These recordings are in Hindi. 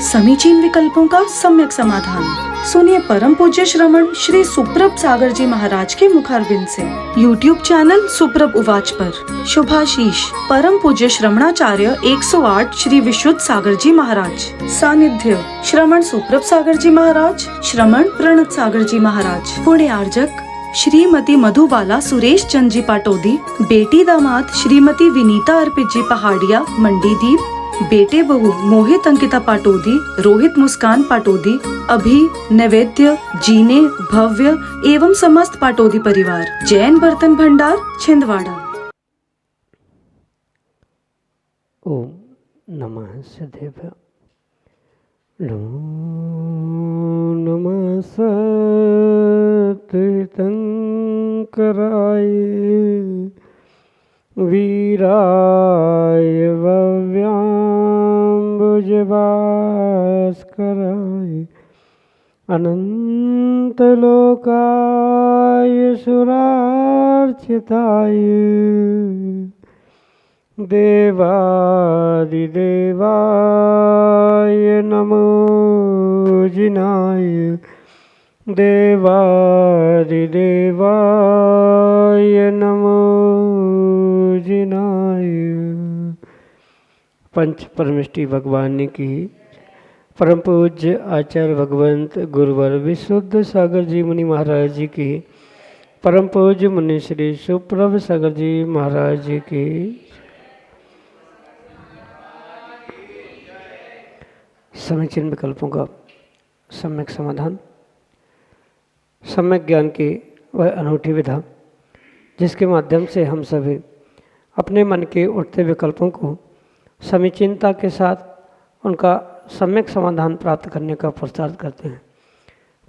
समीचीन विकल्पों का सम्यक समाधान। सुनिए परम पूज्य श्रमण श्री सुप्रभ सागर जी महाराज के मुखारबिंद से YouTube चैनल सुप्रभ उवाच पर शुभाशीष परम पूज्य श्रमणाचार्य 108 श्री विशुद्ध सागर जी महाराज। सानिध्य श्रमण सुप्रभ सागर जी महाराज, श्रमण प्रणत सागर जी महाराज। पुण्य आर्जक श्रीमती मधुबाला सुरेश चंद जी पाटोदी, बेटी दामाद श्रीमती विनीता अर्पित जी पहाड़िया मंडीदीप, बेटे बहू मोहित अंकिता पाटोदी, रोहित मुस्कान पाटोदी, अभी नैवेद्य जीने भव्य एवं समस्त पाटोदी परिवार। जैन बर्तन भंडार छिंदवाड़ा। ओम नमः सदेव। नमो नमः सतीर्थंकराय वीराय भव्याम्बुजभास्कराय अनंतलोकाय सुरार्चिताय देवादिदेवाय नमो जिनाय देवादिदेवाय नमो जिनाय। पंच परमेष्टि भगवान की परम पूज्य आचार्य भगवंत गुरुवर विशुद्ध सागर जी मुनि महाराज जी की, परम पूज्य मुनि श्री सुप्रभ सागर जी महाराज जी की। समीचीन विकल्पों का सम्यक समाधान। सम्यक ज्ञान की वह अनूठी विधा जिसके माध्यम से हम सभी अपने मन के उठते विकल्पों को समीचीनता के साथ उनका सम्यक समाधान प्राप्त करने का पुरुषार्थ करते हैं,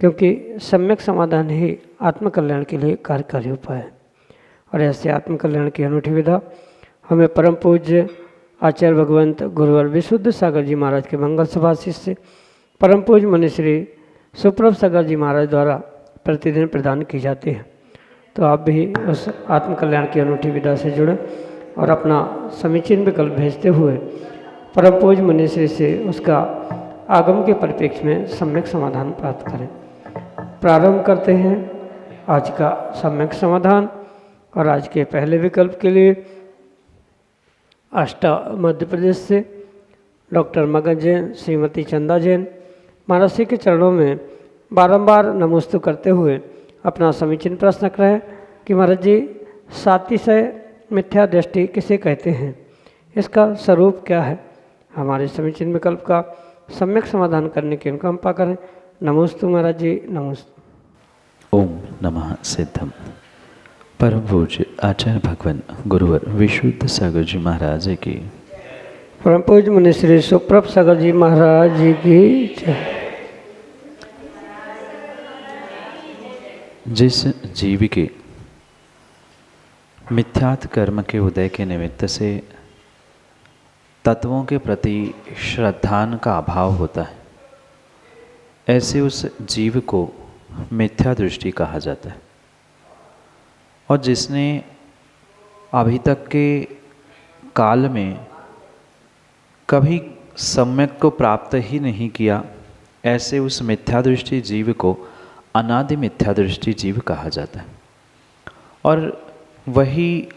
क्योंकि सम्यक समाधान ही आत्मकल्याण के लिए कार्यकारी उपाय है। और ऐसे आत्मकल्याण की अनूठी विधा हमें परम पूज्य आचार्य भगवंत गुरुवर विशुद्ध सागर जी महाराज के मंगल सभा शिष्य परम पूज्य मुनि श्री सुप्रभ सागर जी महाराज द्वारा प्रतिदिन प्रदान की जाती है। तो आप भी उस आत्मकल्याण की अनूठी विधा से जुड़ें और अपना समीचीन विकल्प भेजते हुए परम पूज्य मुनि श्री से उसका आगम के परिप्रेक्ष्य में सम्यक समाधान प्राप्त करें। प्रारंभ करते हैं आज का सम्यक समाधान। और आज के पहले विकल्प के लिए आष्टा मध्य प्रदेश से डॉक्टर मगन जैन, श्रीमती चंदा जैन महाराज श्री के चरणों में बारंबार नमोस्तु करते हुए अपना समीचीन प्रश्न रख रहे हैं कि महाराज जी सातिशय मिथ्या दृष्टि किसे कहते हैं, इसका स्वरूप क्या है। हमारे समीचीन विकल्प का सम्यक समाधान करने की अनुकंपा करें। नमोस्तु महाराज जी, नमोस्तु। ओम नमः सिद्धम। परम पूज्य आचार्य भगवान गुरुवर विशुद्ध सागर जी महाराज की, परम पूज्य मुनि श्री सुप्रभ सागर जी महाराज जी की जय। जिस जीव के मिथ्यात् कर्म के उदय के निमित्त से तत्वों के प्रति श्रद्धान का अभाव होता है, ऐसे उस जीव को मिथ्या दृष्टि कहा जाता है। और जिसने अभी तक के काल में कभी सम्यक को प्राप्त ही नहीं किया, ऐसे उस मिथ्या दृष्टि जीव को अनादि मिथ्या दृष्टि जीव कहा जाता है। और वही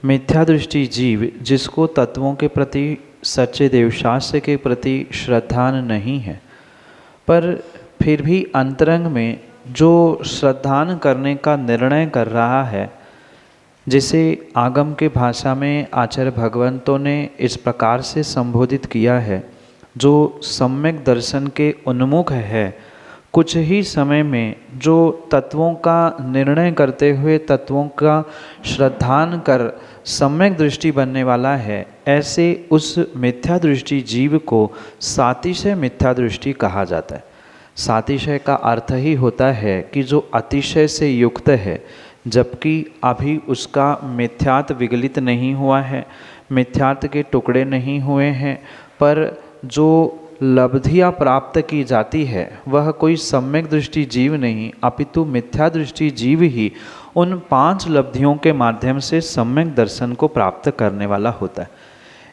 मिथ्या दृष्टि जीव जिसको तत्वों के प्रति सच्चे देवशास्त्र के प्रति श्रद्धान नहीं है, पर फिर भी अंतरंग में जो श्रद्धान करने का निर्णय कर रहा है, जिसे आगम के भाषा में आचार्य भगवंतों ने इस प्रकार से संबोधित किया है, जो सम्यक दर्शन के उन्मुख है, कुछ ही समय में जो तत्वों का निर्णय करते हुए तत्वों का श्रद्धान कर सम्यक दृष्टि बनने वाला है, ऐसे उस मिथ्या दृष्टि जीव को सातिशय मिथ्या दृष्टि कहा जाता है। सातिशय का अर्थ ही होता है कि जो अतिशय से युक्त है, जबकि अभी उसका मिथ्यात् विगलित नहीं हुआ है, मिथ्यात् के टुकड़े नहीं हुए हैं, पर जो लब्धियाँ प्राप्त की जाती है वह कोई सम्यक दृष्टि जीव नहीं, अपितु मिथ्या दृष्टि जीव ही उन 5 लब्धियों के माध्यम से सम्यक दर्शन को प्राप्त करने वाला होता है।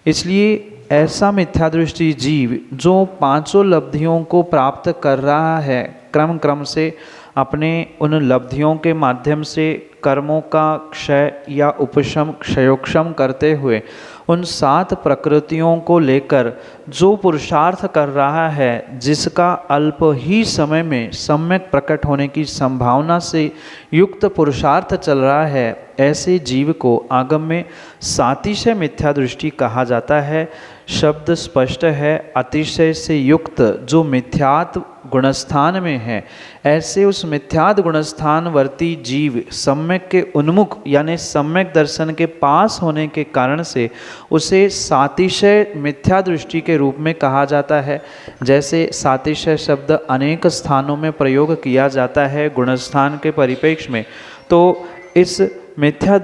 इसलिए ऐसा मिथ्या दृष्टि जीव जो पांचों लब्धियों को प्राप्त कर रहा है, क्रम क्रम से अपने उन लब्धियों के माध्यम से कर्मों का क्षय या उपशम क्षयोक्षम करते हुए उन 7 प्रकृतियों को लेकर जो पुरुषार्थ कर रहा है, जिसका अल्प ही समय में सम्यक प्रकट होने की संभावना से युक्त पुरुषार्थ चल रहा है, ऐसे जीव को आगम में सातिशय मिथ्या दृष्टि कहा जाता है। शब्द स्पष्ट है, अतिशय से युक्त जो मिथ्यात्व गुणस्थान में है, ऐसे उस मिथ्यात गुणस्थान वर्ती जीव सम्यक के उन्मुख यानी सम्यक दर्शन के पास होने के कारण से उसे सातिशय मिथ्या दृष्टि के रूप में कहा जाता है। जैसे सातिशय शब्द अनेक स्थानों में प्रयोग किया जाता है गुणस्थान के परिप्रेक्ष्य में, तो इस मिथ्या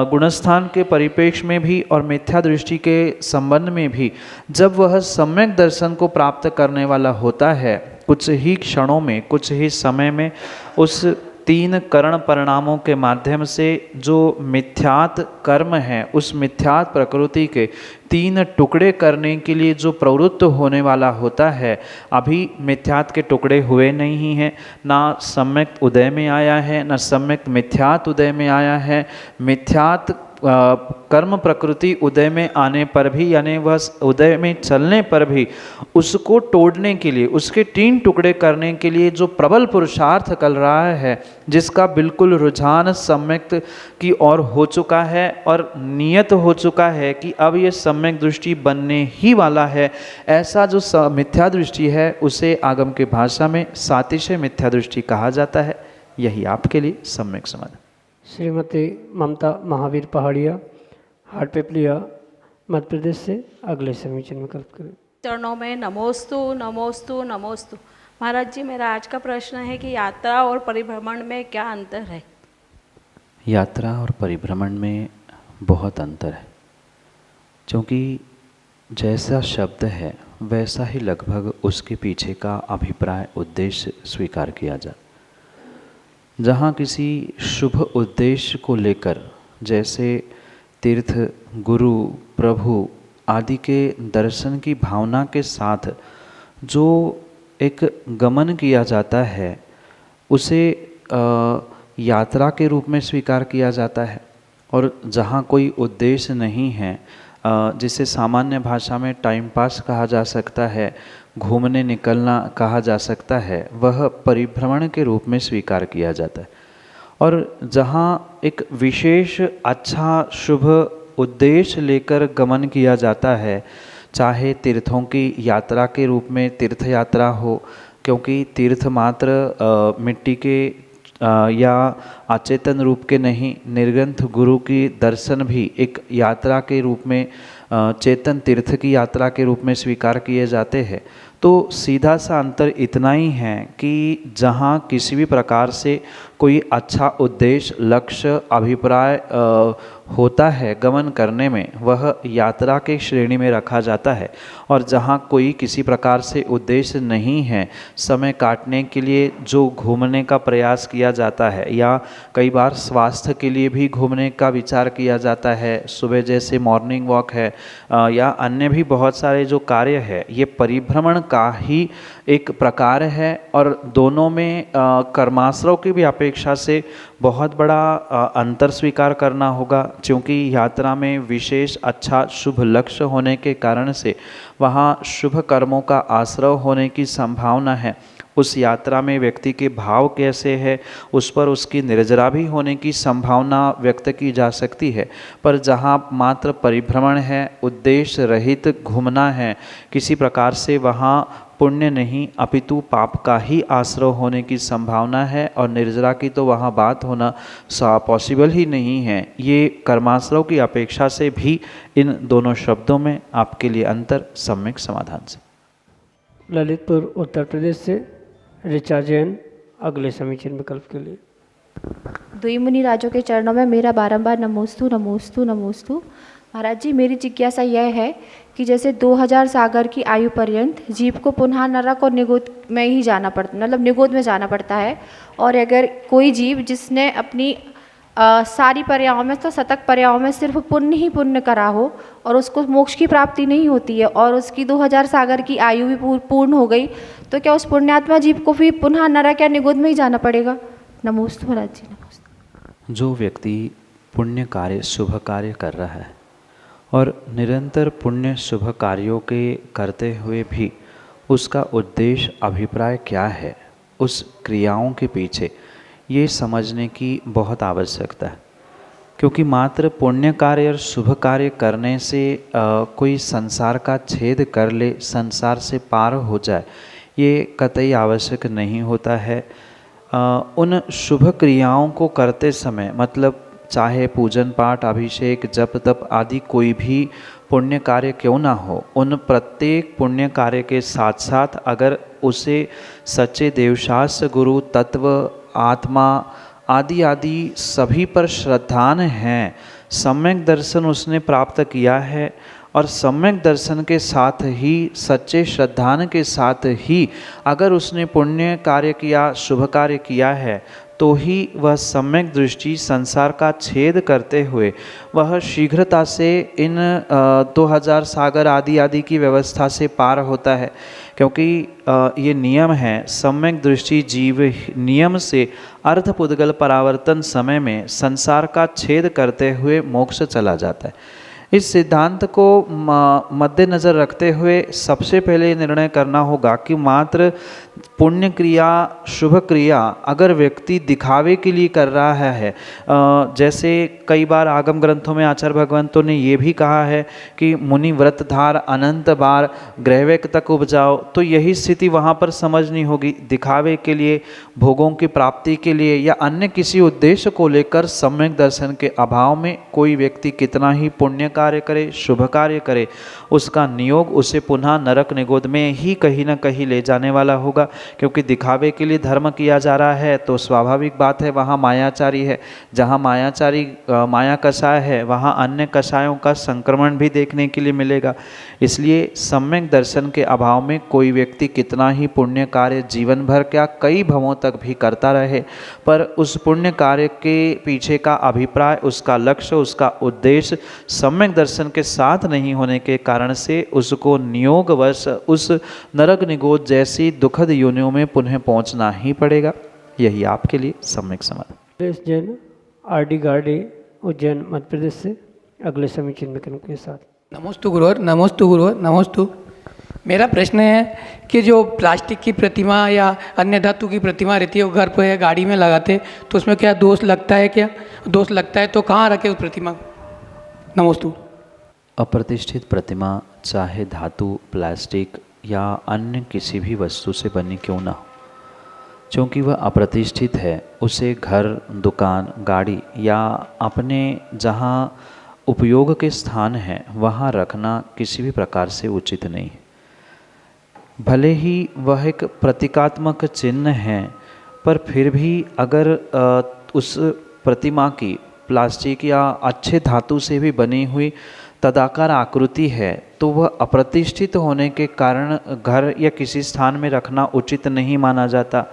गुणस्थान के परिप्रेक्ष्य में भी और मिथ्या दृष्टि के संबंध में भी जब वह सम्यक दर्शन को प्राप्त करने वाला होता है, कुछ ही क्षणों में, कुछ ही समय में उस 3 करण परिणामों के माध्यम से जो मिथ्यात कर्म है, उस मिथ्यात प्रकृति के 3 टुकड़े करने के लिए जो प्रवृत्त होने वाला होता है, अभी मिथ्यात के टुकड़े हुए नहीं हैं, ना सम्यक उदय में आया है, ना सम्यक मिथ्यात उदय में आया है। मिथ्यात कर्म प्रकृति उदय में आने पर भी यानी वह उदय में चलने पर भी उसको तोड़ने के लिए, उसके 3 टुकड़े करने के लिए जो प्रबल पुरुषार्थ कर रहा है, जिसका बिल्कुल रुझान सम्यक की ओर हो चुका है और नियत हो चुका है कि अब ये सम्यक दृष्टि बनने ही वाला है, ऐसा जो मिथ्या दृष्टि है उसे आगम की भाषा में सातिशय मिथ्या दृष्टि कहा जाता है। यही आपके लिए सम्यक समाधान। श्रीमती ममता महावीर पहाड़िया, हाटपिपलिया, मध्य प्रदेश से अगले समीचीन विकल्प करें। चरणों में नमोस्तु नमोस्तु नमोस्तु। महाराज जी, मेरा आज का प्रश्न है कि यात्रा और परिभ्रमण में क्या अंतर है? यात्रा और परिभ्रमण में बहुत अंतर है, क्योंकि जैसा शब्द है वैसा ही लगभग उसके पीछे का अभिप्राय उद्देश्य स्वीकार किया जाए। जहाँ किसी शुभ उद्देश्य को लेकर, जैसे तीर्थ, गुरु, प्रभु आदि के दर्शन की भावना के साथ जो एक गमन किया जाता है, उसे यात्रा के रूप में स्वीकार किया जाता है। और जहाँ कोई उद्देश्य नहीं है, जिसे सामान्य भाषा में टाइम पास कहा जा सकता है, घूमने निकलना कहा जा सकता है, वह परिभ्रमण के रूप में स्वीकार किया जाता है। और जहाँ एक विशेष अच्छा शुभ उद्देश्य लेकर गमन किया जाता है, चाहे तीर्थों की यात्रा के रूप में तीर्थ यात्रा हो, क्योंकि तीर्थ मात्र मिट्टी के या अचेतन रूप के नहीं, निर्ग्रंथ गुरु की दर्शन भी एक यात्रा के रूप में, चेतन तीर्थ की यात्रा के रूप में स्वीकार किए जाते हैं। तो सीधा सा अंतर इतना ही है कि जहाँ किसी भी प्रकार से कोई अच्छा उद्देश्य, लक्ष्य, अभिप्राय होता है गमन करने में, वह यात्रा के श्रेणी में रखा जाता है। और जहाँ कोई किसी प्रकार से उद्देश्य नहीं है, समय काटने के लिए जो घूमने का प्रयास किया जाता है, या कई बार स्वास्थ्य के लिए भी घूमने का विचार किया जाता है, सुबह जैसे मॉर्निंग वॉक है, या अन्य भी बहुत सारे जो कार्य है, ये परिभ्रमण का ही एक प्रकार है। और दोनों में कर्माश्रव की भी अपेक्षा से बहुत बड़ा अंतर स्वीकार करना होगा, क्योंकि यात्रा में विशेष अच्छा शुभ लक्ष्य होने के कारण से वहाँ शुभ कर्मों का आश्रव होने की संभावना है। उस यात्रा में व्यक्ति के भाव कैसे है, उस पर उसकी निर्जरा भी होने की संभावना व्यक्त की जा सकती है। पर जहाँ मात्र परिभ्रमण है, उद्देश्य रहित घूमना है, किसी प्रकार से वहाँ पुण्य नहीं अपितु पाप का ही आश्रय होने की संभावना है, और निर्जरा की तो वहाँ बात होना पॉसिबल ही नहीं है। ये कर्माश्रय की अपेक्षा से भी इन दोनों शब्दों में आपके लिए अंतर सम्यक समाधान से। ललितपुर उत्तर प्रदेश से ऋचा जैन, अगले समीचीन विकल्प के लिए। दुई मुनि राजों के चरणों में मेरा बारंबार नमोस्तु नमोस्तु नमोस्तु। महाराज जी, मेरी जिज्ञासा यह है कि जैसे 2000 सागर की आयु पर्यंत जीव को पुनः नरक और निगोद में ही जाना पड़ता, मतलब निगोद में जाना पड़ता है, और अगर कोई जीव जिसने अपनी सारी पर्यायों में तो शतक पर्यायों में सिर्फ पुण्य ही पुण्य करा हो और उसको मोक्ष की प्राप्ति नहीं होती है और उसकी 2000 सागर की आयु भी पूर्ण हो गई, तो क्या उस पुण्यात्मा जीव को भी पुनः नरक या निगोद में ही जाना पड़ेगा? नमोस्तु महाराज जी, नमोस्तु। जो व्यक्ति पुण्य कार्य शुभ कार्य कर रहा है और निरंतर पुण्य शुभ कार्यों के करते हुए भी उसका उद्देश्य अभिप्राय क्या है, उस क्रियाओं के पीछे ये समझने की बहुत आवश्यकता है। क्योंकि मात्र पुण्य कार्य और शुभ कार्य करने से कोई संसार का छेद कर ले, संसार से पार हो जाए, ये कतई आवश्यक नहीं होता है। उन शुभ क्रियाओं को करते समय, मतलब चाहे पूजन पाठ, अभिषेक, जप तप आदि कोई भी पुण्य कार्य क्यों ना हो, उन प्रत्येक पुण्य कार्य के साथ साथ अगर उसे सच्चे देवशास्त्र, गुरु, तत्व, आत्मा आदि आदि सभी पर श्रद्धान हैं, सम्यक दर्शन उसने प्राप्त किया है और सम्यक दर्शन के साथ ही सच्चे श्रद्धान के साथ ही अगर उसने पुण्य कार्य किया, शुभ कार्य किया है, तो ही वह सम्यक दृष्टि संसार का छेद करते हुए वह शीघ्रता से इन 2000 सागर आदि आदि की व्यवस्था से पार होता है। क्योंकि ये नियम है, सम्यक दृष्टि जीव नियम से अर्धपुद्गल परावर्तन समय में संसार का छेद करते हुए मोक्ष चला जाता है। इस सिद्धांत को मद्देनज़र रखते हुए सबसे पहले निर्णय करना होगा कि मात्र पुण्य क्रिया, शुभ क्रिया अगर व्यक्ति दिखावे के लिए कर रहा है, जैसे कई बार आगम ग्रंथों में आचार्य भगवंतों ने ये भी कहा है कि मुनि व्रतधार अनंत बार ग्रहवेक तक उपजाओ, तो यही स्थिति वहाँ पर समझनी होगी। दिखावे के लिए, भोगों की प्राप्ति के लिए या अन्य किसी उद्देश्य को लेकर सम्यक दर्शन के अभाव में कोई व्यक्ति कितना ही पुण्य कार्य करे, शुभ कार्य करे, उसका नियोग उसे पुनः नरक निगोद में ही कहीं न कहीं ले जाने वाला होगा। क्योंकि दिखावे के लिए धर्म किया जा रहा है तो स्वाभाविक बात है वहाँ मायाचारी है, जहाँ मायाचारी माया कषाय है वहाँ अन्य कषायों का संक्रमण भी देखने के लिए मिलेगा। इसलिए सम्यक दर्शन के अभाव में कोई व्यक्ति कितना ही पुण्य कार्य जीवन भर क्या कई भवों तक भी करता रहे, पर उस पुण्य कार्य के पीछे का अभिप्राय, उसका लक्ष्य, उसका उद्देश्य सम्यक दर्शन के साथ नहीं होने के कारण से उसको नियोगवश उस नरक निगोद जैसी दुखद योनियों में पुनः पहुंचना ही पड़ेगा। यही आपके लिए सम्यक समाधान। जैन आरडी गार्डे, उज्जैन, मध्य प्रदेश से अगले समीचीन विक्रम के साथ। नमोस्तु गुरुवर, नमोस्तु गुरुवर, नमोस्तु। मेरा प्रश्न है कि जो प्लास्टिक की प्रतिमा या अन्य धातु की प्रतिमा रहती है वो घर पर गाड़ी में लगाते, तो उसमें क्या दोष लगता है? क्या दोष लगता है तो कहाँ रखे उस प्रतिमा को? नमोस्तु। अप्रतिष्ठित प्रतिमा चाहे धातु, प्लास्टिक या अन्य किसी भी वस्तु से बनी क्यों ना हो, क्योंकि वह अप्रतिष्ठित है, उसे घर, दुकान, गाड़ी या अपने जहाँ उपयोग के स्थान हैं वहाँ रखना किसी भी प्रकार से उचित नहीं है। भले ही वह एक प्रतीकात्मक चिन्ह है, पर फिर भी अगर उस प्रतिमा की प्लास्टिक या अच्छे धातु से भी बनी हुई तदाकार आकृति है तो वह अप्रतिष्ठित होने के कारण घर या किसी स्थान में रखना उचित नहीं माना जाता।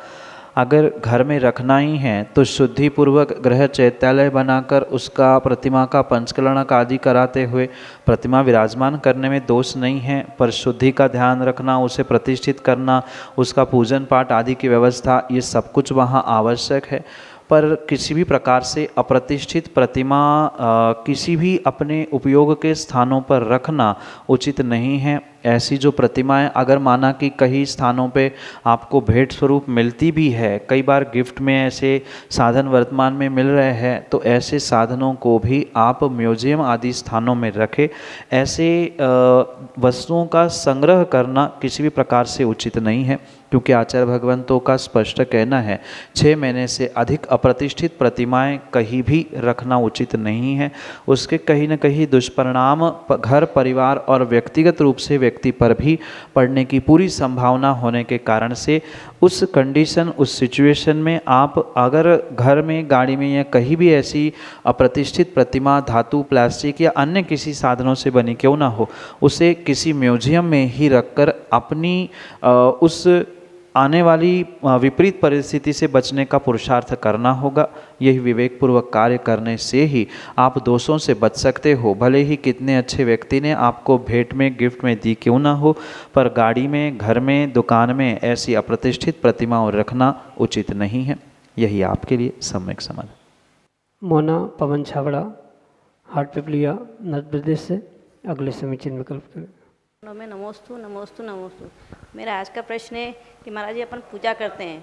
अगर घर में रखना ही है तो शुद्धिपूर्वक गृह चैत्यालय बनाकर उसका प्रतिमा का पंचकलनक आदि कराते हुए प्रतिमा विराजमान करने में दोष नहीं है, पर शुद्धि का ध्यान रखना, उसे प्रतिष्ठित करना, उसका पूजन पाठ आदि की व्यवस्था, ये सब कुछ वहाँ आवश्यक है। पर किसी भी प्रकार से अप्रतिष्ठित प्रतिमा किसी भी अपने उपयोग के स्थानों पर रखना उचित नहीं है। ऐसी जो प्रतिमाएं अगर माना कि कई स्थानों पे आपको भेंट स्वरूप मिलती भी है, कई बार गिफ्ट में ऐसे साधन वर्तमान में मिल रहे हैं, तो ऐसे साधनों को भी आप म्यूजियम आदि स्थानों में रखें। ऐसे वस्तुओं का संग्रह करना किसी भी प्रकार से उचित नहीं है, क्योंकि आचार्य भगवंतों का स्पष्ट कहना है 6 महीने से अधिक अप्रतिष्ठित प्रतिमाएं कहीं भी रखना उचित नहीं है। उसके कहीं न कहीं दुष्परिणाम घर, परिवार और व्यक्तिगत रूप से व्यक्ति पर भी पड़ने की पूरी संभावना होने के कारण से उस कंडीशन, उस सिचुएशन में आप अगर घर में, गाड़ी में या कहीं भी ऐसी अप्रतिष्ठित प्रतिमा धातु, प्लास्टिक या अन्य किसी साधनों से बनी क्यों ना हो, उसे किसी म्यूजियम में ही रखकर अपनी उस आने वाली विपरीत परिस्थिति से बचने का पुरुषार्थ करना होगा। यही विवेकपूर्वक कार्य करने से ही आप दोषों से बच सकते हो। भले ही कितने अच्छे व्यक्ति ने आपको भेंट में गिफ्ट में दी क्यों ना हो, पर गाड़ी में, घर में, दुकान में ऐसी अप्रतिष्ठित प्रतिमाओं रखना उचित नहीं है। यही आपके लिए सम्यक समाधान। मोना पवन छाबड़ा, हाट पिपलिया, मध्य प्रदेश से अगले समीचीन विकल्प के लिए। में नमोस्तु नमोस्तु नमोस्तु। मेरा आज का प्रश्न है कि महाराज जी अपन पूजा करते हैं,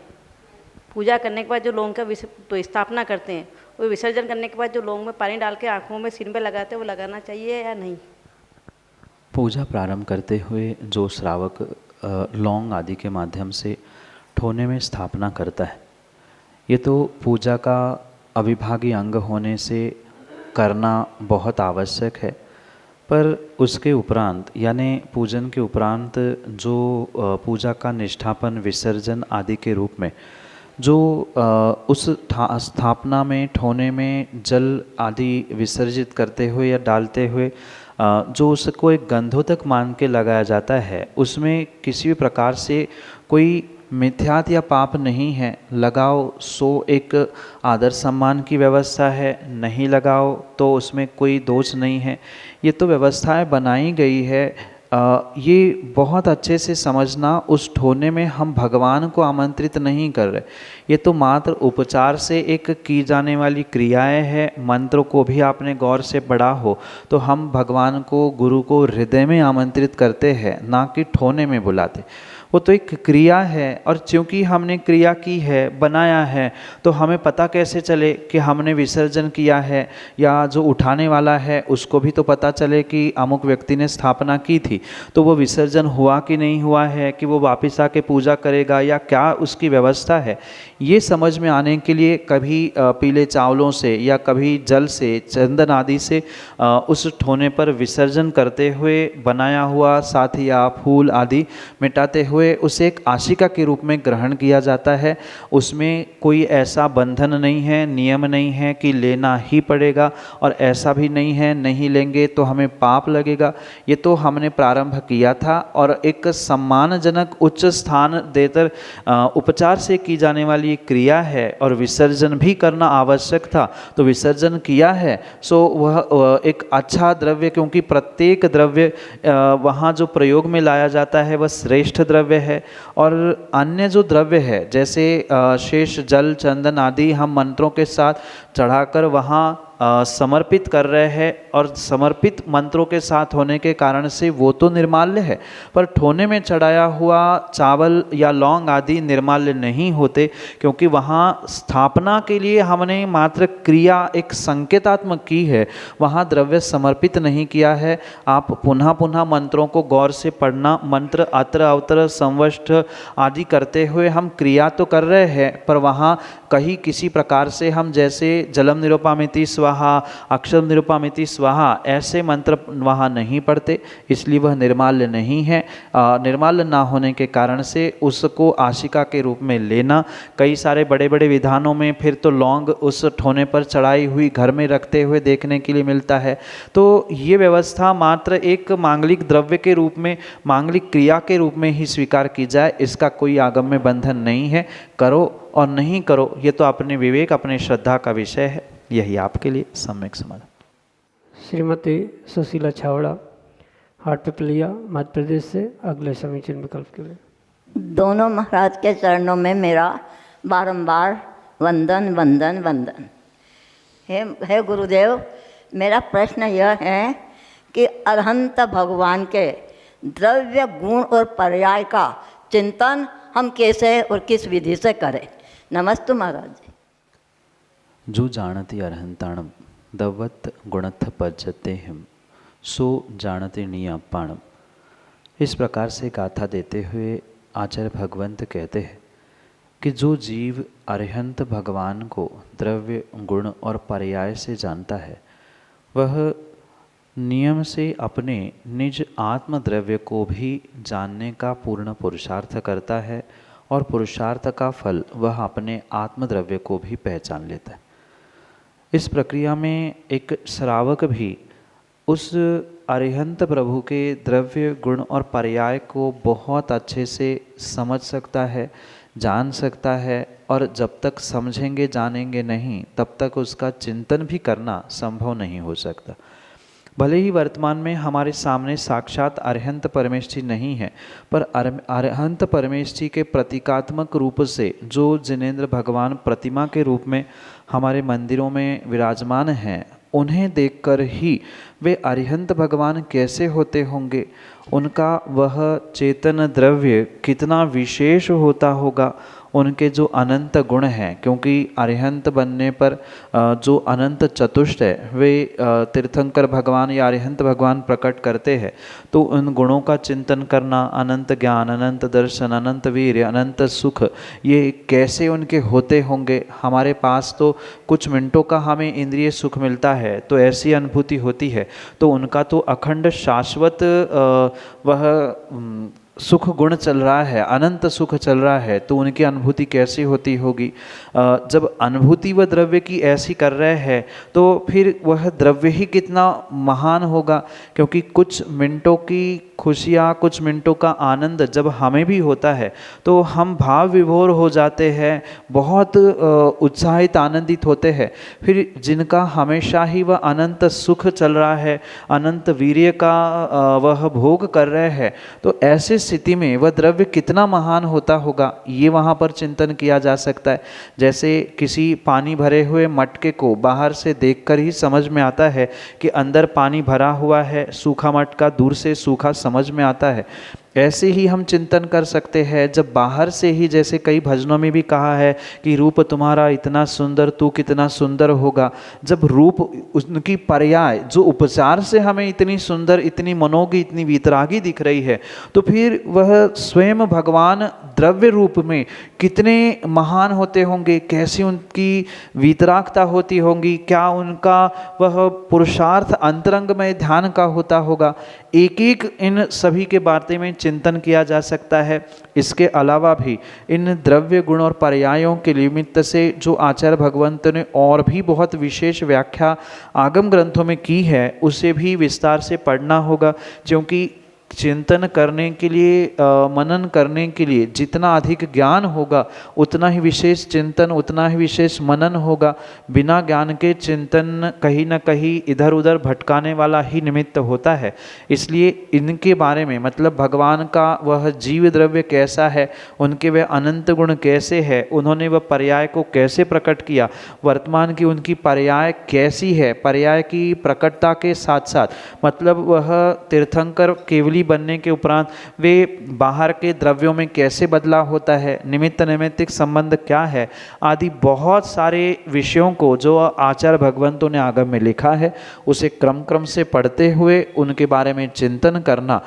पूजा करने के बाद जो लोगों का तो स्थापना करते हैं, वो विसर्जन करने के बाद जो लोग में पानी डाल के आँखों में सिर पे लगाते हैं, वो लगाना चाहिए या नहीं? पूजा प्रारंभ करते हुए जो श्रावक लौंग आदि के माध्यम से ठोने में स्थापना करता है, ये तो पूजा का अविभाज्य अंग होने से करना बहुत आवश्यक है। पर उसके उपरांत यानी पूजन के उपरांत जो पूजा का निष्ठापन, विसर्जन आदि के रूप में जो उस स्थापना में, ठोने में जल आदि विसर्जित करते हुए या डालते हुए जो उसको एक गंधोतक मान के लगाया जाता है, उसमें किसी भी प्रकार से कोई मिथ्यात या पाप नहीं है। लगाओ सो एक आदर सम्मान की व्यवस्था है, नहीं लगाओ तो उसमें कोई दोष नहीं है। ये तो व्यवस्थाएं बनाई गई है। ये बहुत अच्छे से समझना, उस ठोने में हम भगवान को आमंत्रित नहीं कर रहे, ये तो मात्र उपचार से एक की जाने वाली क्रियाएं हैं। मंत्र को भी आपने गौर से पढ़ा हो तो हम भगवान को, गुरु को हृदय में आमंत्रित करते हैं, ना कि ठोने में बुलाते। वो तो एक क्रिया है, और चूँकि हमने क्रिया की है, बनाया है, तो हमें पता कैसे चले कि हमने विसर्जन किया है, या जो उठाने वाला है उसको भी तो पता चले कि अमुक व्यक्ति ने स्थापना की थी, तो वो विसर्जन हुआ कि नहीं हुआ है, कि वो वापस आके पूजा करेगा या क्या उसकी व्यवस्था है। ये समझ में आने के लिए कभी पीले चावलों से या कभी जल से, चंदन आदि से उस ठोने पर विसर्जन करते हुए बनाया हुआ साथिया, फूल आदि मिटाते हुए उसे एक आशिका के रूप में ग्रहण किया जाता है। उसमें कोई ऐसा बंधन नहीं है, नियम नहीं है कि लेना ही पड़ेगा, और ऐसा भी नहीं है नहीं लेंगे तो हमें पाप लगेगा। ये तो हमने प्रारंभ किया था, और एक सम्मानजनक उच्च स्थान देकर उपचार से की जाने वाली क्रिया है, और विसर्जन भी करना आवश्यक था, तो विसर्जन किया है। सो वह एक अच्छा द्रव्य, क्योंकि प्रत्येक द्रव्य वहाँ जो प्रयोग में लाया जाता है वह श्रेष्ठ द्रव्य है। और अन्य जो द्रव्य है, जैसे शेष जल, चंदन आदि हम मंत्रों के साथ चढ़ाकर वहाँ समर्पित कर रहे हैं, और समर्पित मंत्रों के साथ होने के कारण से वो तो निर्माल्य है, पर ठोने में चढ़ाया हुआ चावल या लौंग आदि निर्माल्य नहीं होते, क्योंकि वहाँ स्थापना के लिए हमने मात्र क्रिया एक संकेतात्मक की है, वहाँ द्रव्य समर्पित नहीं किया है। आप पुनः पुनः मंत्रों को गौर से पढ़ना, मंत्र अत्र अवत्र संवष्ट आदि करते हुए हम क्रिया तो कर रहे हैं, पर वहाँ कहीं किसी प्रकार से हम जैसे जलम निरुपामिति स्वाहा, अक्षरम निरुपामिति स्वाहा ऐसे मंत्र वहाँ नहीं पढ़ते, इसलिए वह निर्माल्य नहीं है। निर्माल्य ना होने के कारण से उसको आशिका के रूप में लेना, कई सारे बड़े बड़े विधानों में फिर तो लौंग उस ठोने पर चढ़ाई हुई घर में रखते हुए देखने के लिए मिलता है। तो ये व्यवस्था मात्र एक मांगलिक द्रव्य के रूप में, मांगलिक क्रिया के रूप में ही स्वीकार की जाए, इसका कोई आगम में बंधन नहीं है। करो और नहीं करो ये तो अपने विवेक, अपने श्रद्धा का विषय है। यही आपके लिए सम्यक समाधान। श्रीमती सुशीला छावड़ा, हाट पिपलिया, मध्य प्रदेश से अगले समीचीन विकल्प के लिए। दोनों महाराज के चरणों में मेरा बारंबार वंदन वंदन वंदन। हे गुरुदेव, मेरा प्रश्न यह है कि अरहंत भगवान के द्रव्य, गुण और पर्याय का चिंतन हम कैसे और किस विधि से करें? नमस्ते महाराज जी। जो जानति अरहंताणम दवत गुणथ पज्जते हिम सो जानते नियापाणम। इस प्रकार से गाथा देते हुए आचार्य भगवंत कहते हैं कि जो जीव अरहंत भगवान को द्रव्य, गुण और पर्याय से जानता है, वह नियम से अपने निज आत्म द्रव्य को भी जानने का पूर्ण पुरुषार्थ करता है, और पुरुषार्थ का फल वह अपने आत्मद्रव्य को भी पहचान लेता है। इस प्रक्रिया में एक श्रावक भी उस अरिहंत प्रभु के द्रव्य गुण और पर्याय को बहुत अच्छे से समझ सकता है, जान सकता है, और जब तक समझेंगे जानेंगे नहीं तब तक उसका चिंतन भी करना संभव नहीं हो सकता। भले ही वर्तमान में हमारे सामने साक्षात अरिहंत परमेश जी नहीं है, पर अरिहंत परमेश जी के प्रतीकात्मक रूप से जो जिनेंद्र भगवान प्रतिमा के रूप में हमारे मंदिरों में विराजमान हैं, उन्हें देखकर ही वे अरिहंत भगवान कैसे होते होंगे, उनका वह चेतन द्रव्य कितना विशेष होता होगा, उनके जो अनंत गुण हैं, क्योंकि अरिहंत बनने पर जो अनंत चतुष्ट है वे तीर्थंकर भगवान या अरिहंत भगवान प्रकट करते हैं। तो उन गुणों का चिंतन करना, अनंत ज्ञान, अनंत दर्शन, अनंत वीर्य, अनंत सुख, ये कैसे उनके होते होंगे। हमारे पास तो कुछ मिनटों का हमें इंद्रिय सुख मिलता है तो ऐसी अनुभूति होती है, तो उनका तो अखंड शाश्वत वह सुख गुण चल रहा है, अनंत सुख चल रहा है, तो उनकी अनुभूति कैसी होती होगी। जब अनुभूति वह द्रव्य की ऐसी कर रहे हैं तो फिर वह द्रव्य ही कितना महान होगा, क्योंकि कुछ मिनटों की खुशियाँ, कुछ मिनटों का आनंद जब हमें भी होता है तो हम भाव विभोर हो जाते हैं, बहुत उत्साहित आनंदित होते हैं। फिर जिनका हमेशा ही वह अनंत सुख चल रहा है, अनंत वीर्य का वह भोग कर रहे हैं, तो ऐसे स्थिति में वह द्रव्य कितना महान होता होगा, ये वहाँ पर चिंतन किया जा सकता है। जैसे किसी पानी भरे हुए मटके को बाहर से देखकर ही समझ में आता है कि अंदर पानी भरा हुआ है, सूखा मटका दूर से सूखा समझ में आता है। ऐसे ही हम चिंतन कर सकते हैं जब बाहर से ही, जैसे कई भजनों में भी कहा है कि रूप तुम्हारा इतना सुंदर, तू कितना सुंदर होगा। जब रूप उनकी पर्याय जो उपचार से हमें इतनी सुंदर, इतनी मनोगी, इतनी वीतरागी दिख रही है, तो फिर वह स्वयं भगवान द्रव्य रूप में कितने महान होते होंगे, कैसी उनकी वीतरागता होती होंगी, क्या उनका वह पुरुषार्थ अंतरंग में ध्यान का होता होगा। एक एक इन सभी के बारे में चिंतन किया जा सकता है। इसके अलावा भी इन द्रव्य गुण और पर्यायों के निमित्त से जो आचार्य भगवंत ने और भी बहुत विशेष व्याख्या आगम ग्रंथों में की है, उसे भी विस्तार से पढ़ना होगा, क्योंकि चिंतन करने के लिए, मनन करने के लिए जितना अधिक ज्ञान होगा उतना ही विशेष चिंतन, उतना ही विशेष मनन होगा। बिना ज्ञान के चिंतन कहीं ना कहीं इधर उधर भटकाने वाला ही निमित्त होता है। इसलिए इनके बारे में, मतलब भगवान का वह जीव द्रव्य कैसा है, उनके वह अनंत गुण कैसे है, उन्होंने वह पर्याय को कैसे प्रकट किया, वर्तमान की उनकी पर्याय कैसी है, पर्याय की प्रकटता के साथ साथ मतलब वह तीर्थंकर केवली बनने के उपरांत वे बाहर के द्रव्यों में कैसे बदलाव होता है, निमित्त नैमित्तिक संबंध क्या है, आदि बहुत सारे विषयों को जो आचार्य भगवंतों ने आगम में लिखा है उसे क्रम क्रम से पढ़ते हुए उनके बारे में चिंतन करना,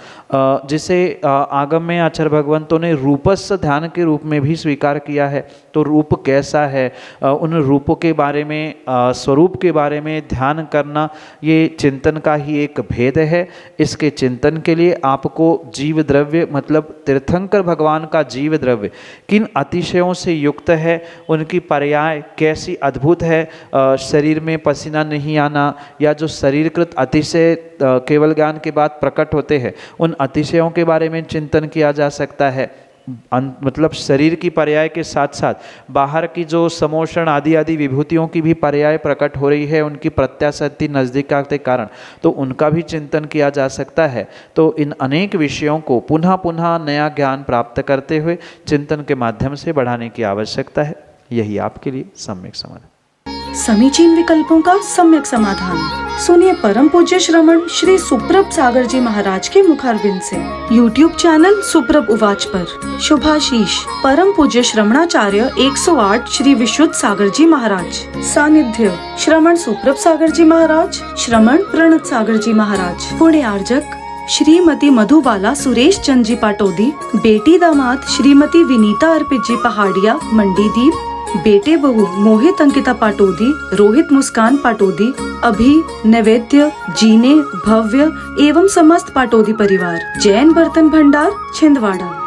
जिसे आगम में आचार्य भगवंतों ने रूपस्थ ध्यान के रूप में भी स्वीकार किया है। तो रूप कैसा है, उन रूपों के बारे में, स्वरूप के बारे में ध्यान करना, ये चिंतन का ही एक भेद है। इसके चिंतन के लिए आपको जीव द्रव्य, मतलब तीर्थंकर भगवान का जीव द्रव्य किन अतिशयों से युक्त है, उनकी पर्याय कैसी अद्भुत है, शरीर में पसीना नहीं आना, या जो शरीरकृत अतिशय केवल ज्ञान के बाद प्रकट होते हैं, उन अतिशयों के बारे में चिंतन किया जा सकता है। मतलब शरीर की पर्याय के साथ साथ बाहर की जो समोषण आदि आदि विभूतियों की भी पर्याय प्रकट हो रही है, उनकी प्रत्याशक्ति नजदीक के कारण, तो उनका भी चिंतन किया जा सकता है। तो इन अनेक विषयों को पुनः पुनः नया ज्ञान प्राप्त करते हुए चिंतन के माध्यम से बढ़ाने की आवश्यकता है। यही आपके लिए सम्यक समाधान। समीचीन विकल्पों का सम्यक समाधान सुनिए परम पूज्य श्रमण श्री सुप्रभ सागर जी महाराज के मुखारबिंद से। YouTube चैनल सुप्रभ उवाच पर शुभाशीष परम पूज्य श्रमणाचार्य 108 श्री विशुद्ध सागर जी महाराज। सानिध्य श्रमण सुप्रभ सागर जी महाराज, श्रमण प्रणत सागर जी महाराज। पुण्य आर्जक श्रीमती मधुबाला सुरेश चंद जी पाटोदी, बेटी दामाद श्रीमती विनीता अर्पित जी पहाड़िया मंडीदीप, बेटे बहू मोहित अंकिता पाटोदी, रोहित मुस्कान पाटोदी, अभी नैवेद्य जीने भव्य एवं समस्त पाटोदी परिवार। जैन बर्तन भंडार छिंदवाड़ा।